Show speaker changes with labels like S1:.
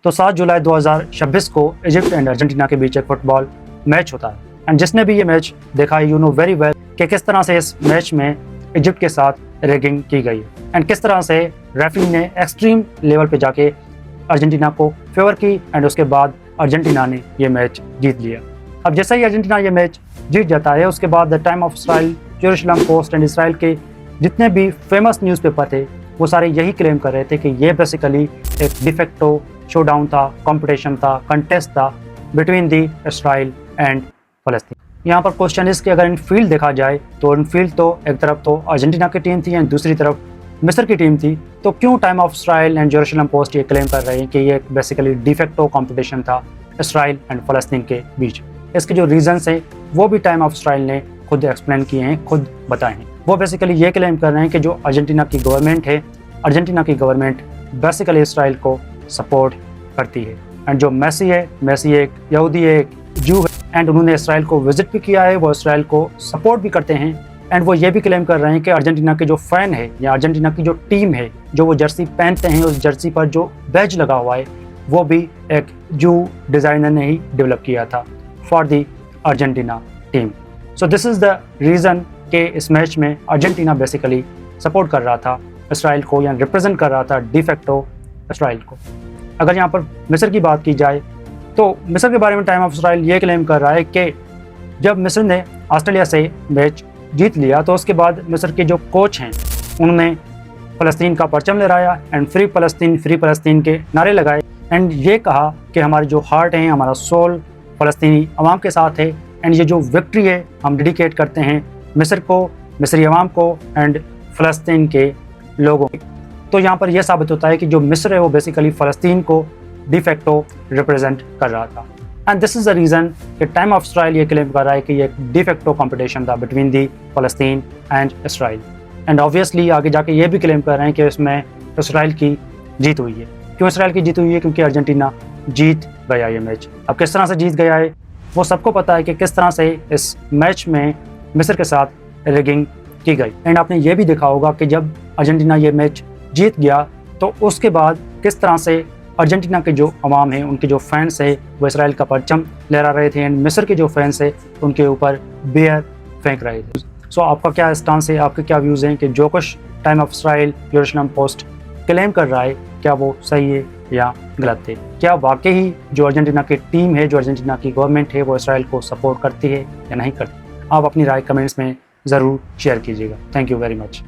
S1: तो 7 जुलाई 2026 को Egypt and Argentina के बीच एक फुटबॉल मैच होता है। एंड जिसने भी ये मैच देखा है, यू नो वेरी वेल कि किस तरह से इस मैच में इजिप्ट के साथ रैगिंग की गई है एंड किस तरह से रेफरी ने एक्सट्रीम लेवल पे जाके अर्जेंटीना को फेवर की एंड उसके बाद अर्जेंटीना ने ये मैच जीत लिया। अब जैसा ही अर्जेंटीना ये मैच जीत जाता है, उसके बाद the time of Israel, Jerusalem post and Israel के जितने भी फेमस न्यूज़पेपर थे वो सारे यही क्लेम कर रहे थे कि ये बेसिकली एक डिफेक्टो शोडाउन था, कंपटीशन था, कंटेस्ट था बिटवीन दी इसराइल एंड फ़लस्तीन। यहाँ पर क्वेश्चन इस कि अगर इन फील्ड देखा जाए तो इन फील्ड तो एक तरफ तो अर्जेंटीना की टीम थी एंड दूसरी तरफ मिस्र की टीम थी, तो क्यों time of Israel and Jerusalem post ये क्लेम कर रहे हैं कि ये बेसिकली डिफेक्टो कंपटीशन था इसराइल एंड फ़लस्तीन के बीच। इसके जो रीजंस हैं वो भी टाइम ऑफ इसराइल ने खुद एक्सप्लेन किए हैं, खुद बताए हैं। वो बेसिकली ये क्लेम कर रहे हैं कि जो अर्जेंटीना की गवर्नमेंट है, अर्जेंटीना की गवर्नमेंट बेसिकली इसराइल को सपोर्ट करती है एंड जो मेसी है, मेसी एक यहूदी है, एक जू है एंड उन्होंने इसराइल को विजिट भी किया है, वो इसराइल को सपोर्ट भी करते हैं एंड वो ये भी क्लेम कर रहे हैं कि अर्जेंटीना के जो फ़ैन है या अर्जेंटीना की जो टीम है, जो वो जर्सी पहनते हैं, उस जर्सी पर जो बैज लगा हुआ है वो भी एक जू डिज़ाइनर ने ही डेवलप किया था for the Argentina team. So this is the reason कि इस मैच में अर्जेंटीना बेसिकली सपोर्ट कर रहा था इसराइल को या रिप्रेजेंट कर रहा था डिफेक्टो इसराइल को। अगर यहाँ पर मिस्र की बात की जाए तो मिस्र के बारे में टाइम ऑफ इसराइल ये क्लेम कर रहा है कि जब मिस्र ने ऑस्ट्रेलिया से मैच जीत लिया तो उसके बाद मिस्र के जो कोच हैं उन्होंने फ़लस्तीन का परचम लहराया एंड फ्री फ़लस्तीन के नारे लगाए एंड ये कहा कि हमारी जो हार्ट है, हमारा सोल फ़लस्तीनी अवाम के साथ है एंड ये जो विक्ट्री है हम डेडिकेट करते हैं मिस्र को, मिस्री अवाम को एंड फ़लस्तीन के लोगों को। तो यहाँ पर यह साबित होता है कि जो मिस्र है वो बेसिकली फ़लस्तीन को डिफेक्टो रिप्रेजेंट कर रहा था and this is the reason कि टाइम ऑफ इसराइल ये क्लेम कर रहा है कि ये एक डिफेक्टो कंपटीशन था between the Palestine and Israel and obviously आगे जाके ये भी क्लेम कर रहे हैं कि इसमें इसराइल की जीत हुई है। क्यों इसराइल की जीत हुई है? क्योंकि अर्जेंटीना जीत गया ये मैच। अब किस तरह से जीत गया है वो सबको पता है कि किस तरह से इस मैच में मिस्र के साथ रैगिंग की गई एंड आपने ये भी देखा होगा कि जब अर्जेंटीना ये मैच जीत गया तो उसके बाद किस तरह से अर्जेंटीना के जो अवाम है, उनके जो फैंस है वो इसराइल का परचम लहरा रहे थे एंड मिस्र के जो फैंस है उनके ऊपर बियर फेंक रहे थे। सो आपका क्या स्टांस है, आपके क्या व्यूज़ हैं कि जो कुछ time of Israel Jerusalem post claim कर रहा है क्या वो सही है या गलत है? क्या वाकई ही जो अर्जेंटीना की टीम है, जो अर्जेंटीना की गवर्नमेंट है वो इसराइल को सपोर्ट करती है या नहीं करती? आप अपनी राय कमेंट्स में ज़रूर शेयर कीजिएगा। Thank you very much.